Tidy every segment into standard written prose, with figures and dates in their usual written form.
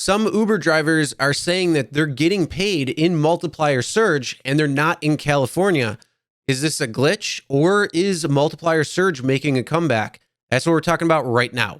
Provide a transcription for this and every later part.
Some Uber drivers are saying that they're getting paid in multiplier surge and they're not in California. Is this a glitch or is multiplier surge making a comeback? That's what we're talking about right now.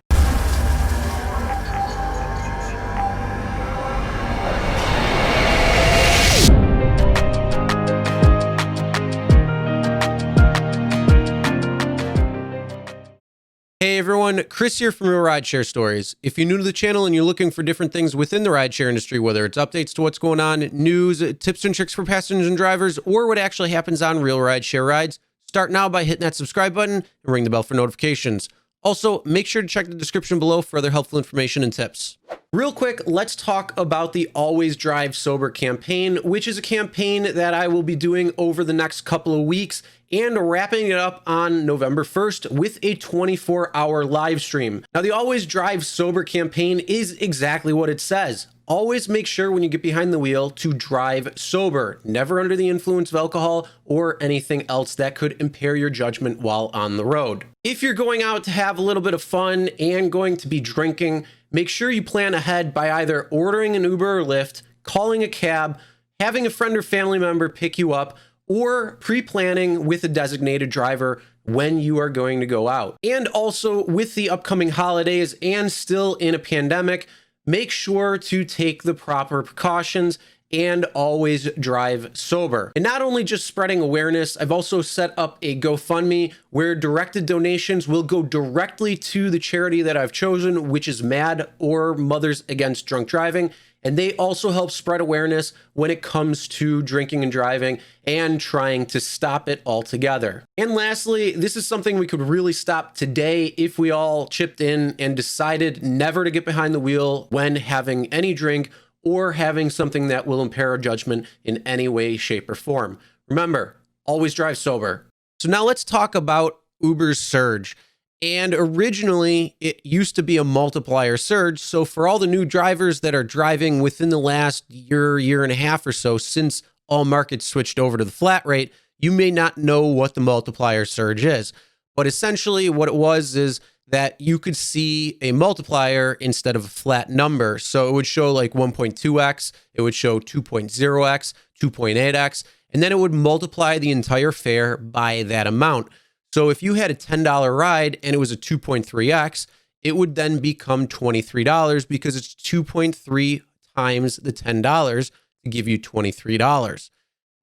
Hey everyone, Chris here from Real Rideshare Stories. If you're new to the channel and you're looking for different things within the rideshare industry, whether it's updates to what's going on, news, tips and tricks for passengers and drivers, or what actually happens on real rideshare rides, start now by hitting that subscribe button and ring the bell for notifications. Also, make sure to check the description below for other helpful information and tips. Real quick, let's talk about the Always Drive Sober campaign, which is a campaign that I will be doing over the next couple of weeks and wrapping it up on November 1st with a 24-hour live stream. Now, the Always Drive Sober campaign is exactly what it says. Always make sure when you get behind the wheel to drive sober, never under the influence of alcohol or anything else that could impair your judgment while on the road. If you're going out to have a little bit of fun and going to be drinking, make sure you plan ahead by either ordering an Uber or Lyft, calling a cab, having a friend or family member pick you up, or pre-planning with a designated driver when you are going to go out. And also with the upcoming holidays and still in a pandemic, make sure to take the proper precautions and always drive sober. And not only just spreading awareness, I've also set up a GoFundMe where directed donations will go directly to the charity that I've chosen, which is MAD, or Mothers Against Drunk Driving. And they also help spread awareness when it comes to drinking and driving and trying to stop it altogether. And lastly, this is something we could really stop today if we all chipped in and decided never to get behind the wheel when having any drink or having something that will impair our judgment in any way, shape, or form. Remember, always drive sober. So now let's talk about Uber's surge. And originally, it used to be a multiplier surge. So for all the new drivers that are driving within the last year and a half or so, since all markets switched over to the flat rate, you may not know what the multiplier surge is. But essentially what it was is that you could see a multiplier instead of a flat number. So it would show like 1.2x, it would show 2.0x, 2.8x, and then it would multiply the entire fare by that amount. So if you had a $10 ride and it was a 2.3x, it would then become $23 because it's 2.3 times the $10 to give you $23.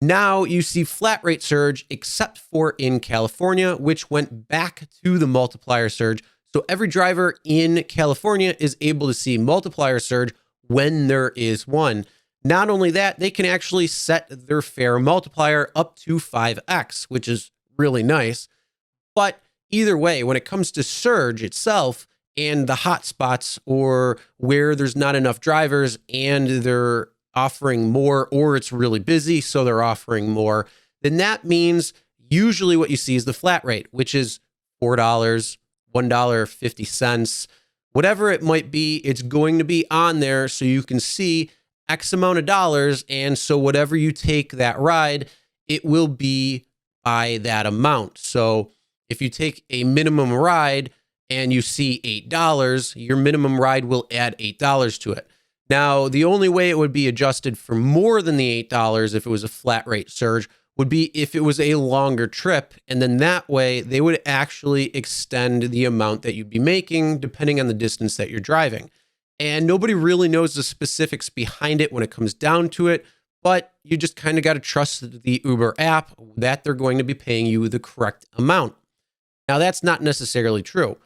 Now you see flat rate surge, except for in California, which went back to the multiplier surge. So every driver in California is able to see multiplier surge when there is one. Not only that, they can actually set their fare multiplier up to 5x, which is really nice. But either way, when it comes to surge itself and the hot spots or where there's not enough drivers and they're offering more, or it's really busy, so they're offering more, then that means usually what you see is the flat rate, which is $4, $1.50, whatever it might be, it's going to be on there so you can see X amount of dollars. And so whatever you take that ride, it will be by that amount. So if you take a minimum ride and you see $8, your minimum ride will add $8 to it. Now, the only way it would be adjusted for more than the $8 if it was a flat rate surge would be if it was a longer trip. And then that way they would actually extend the amount that you'd be making depending on the distance that you're driving. And nobody really knows the specifics behind it when it comes down to it, but you just kind of got to trust the Uber app that they're going to be paying you the correct amount. Now, that's not necessarily true,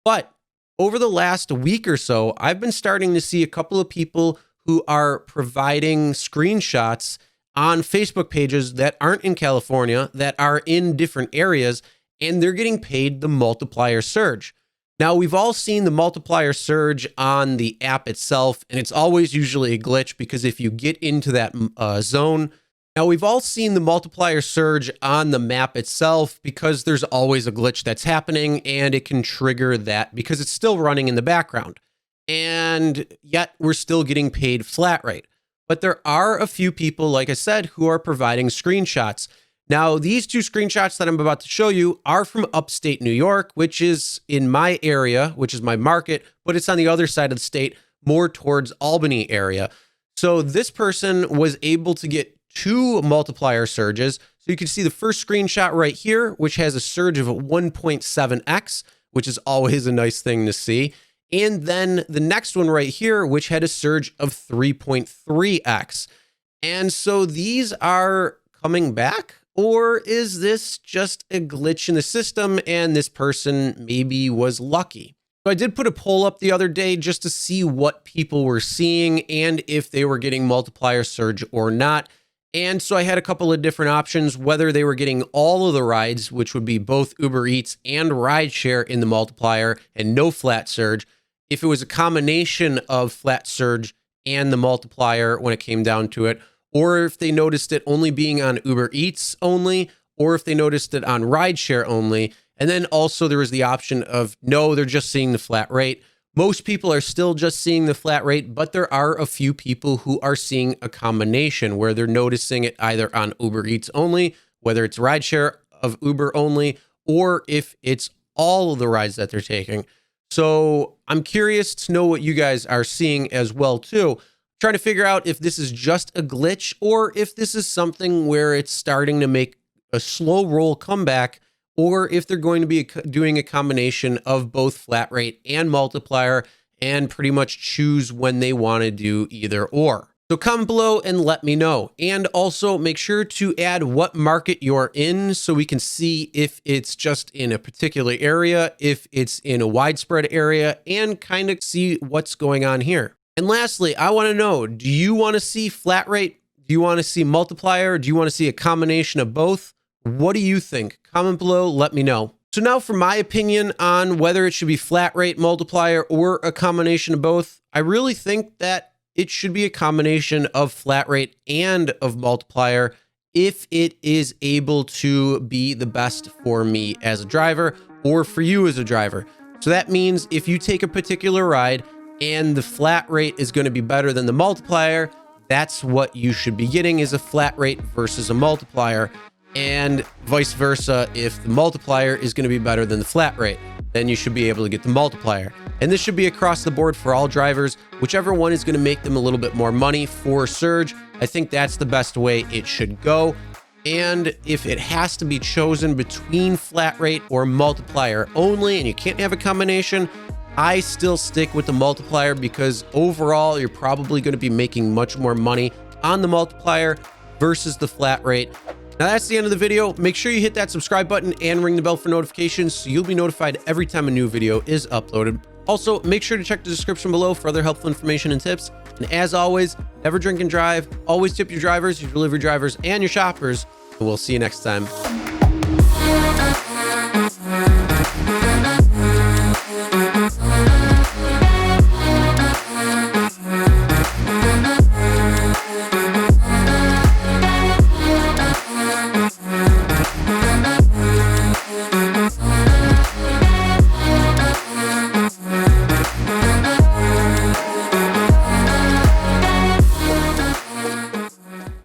but over the last week or so, I've been starting to see a couple of people who are providing screenshots on Facebook pages that aren't in California, that are in different areas, and they're getting paid the multiplier surge. Now, we've all seen the multiplier surge on the app itself, and it's always usually a glitch because if you get into that zone, now, we've all seen the multiplier surge on the map itself because there's always a glitch that's happening and it can trigger that because it's still running in the background. And yet we're still getting paid flat rate. But there are a few people, like I said, who are providing screenshots. Now, these two screenshots that I'm about to show you are from upstate New York, which is in my area, which is my market, but it's on the other side of the state. more towards Albany area. So this person was able to get 2 multiplier surges. So you can see the first screenshot right here, which has a surge of 1.7x, which is always a nice thing to see. And then the next one right here, which had a surge of 3.3x. And so these are coming back, or is this just a glitch in the system and this person maybe was lucky? So I did put a poll up the other day just to see what people were seeing and if they were getting multiplier surge or not. And so I had a couple of different options, whether they were getting all of the rides, which would be both UberEATS and rideshare in the multiplier and no flat surge. If it was a combination of flat surge and the multiplier when it came down to it, or if they noticed it only being on UberEATS only, or if they noticed it on rideshare only. And then also there was the option of no, they're just seeing the flat rate. Most people are still just seeing the flat rate, but there are a few people who are seeing a combination where they're noticing it either on UberEATS only, whether it's rideshare of Uber only, or if it's all of the rides that they're taking. So I'm curious to know what you guys are seeing as well too. Trying to figure out if this is just a glitch or if this is something where it's starting to make a slow roll comeback, or if they're going to be doing a combination of both flat rate and multiplier and pretty much choose when they want to do either or. So comment below and let me know. And also make sure to add what market you're in so we can see if it's just in a particular area, if it's in a widespread area, and kind of see what's going on here. And lastly, I want to know, do you want to see flat rate? Do you want to see multiplier? Do you want to see a combination of both? What do you think? Comment below, let me know. So now for my opinion on whether it should be flat rate, multiplier, or a combination of both, I really think that it should be a combination of flat rate and of multiplier if it is able to be the best for me as a driver or for you as a driver. So that means if you take a particular ride and the flat rate is going to be better than the multiplier, that's what you should be getting, is a flat rate versus a multiplier. And vice versa, if the multiplier is going to be better than the flat rate, then you should be able to get the multiplier. And this should be across the board for all drivers. Whichever one is going to make them a little bit more money for surge, I think that's the best way it should go. And if it has to be chosen between flat rate or multiplier only, and you can't have a combination, I still stick with the multiplier because overall, you're probably going to be making much more money on the multiplier versus the flat rate. Now that's the end of the video. Make sure you hit that subscribe button and ring the bell for notifications so you'll be notified every time a new video is uploaded. Also, make sure to check the description below for other helpful information and tips. And as always, never drink and drive. Always tip your drivers, your delivery drivers, and your shoppers. And we'll see you next time.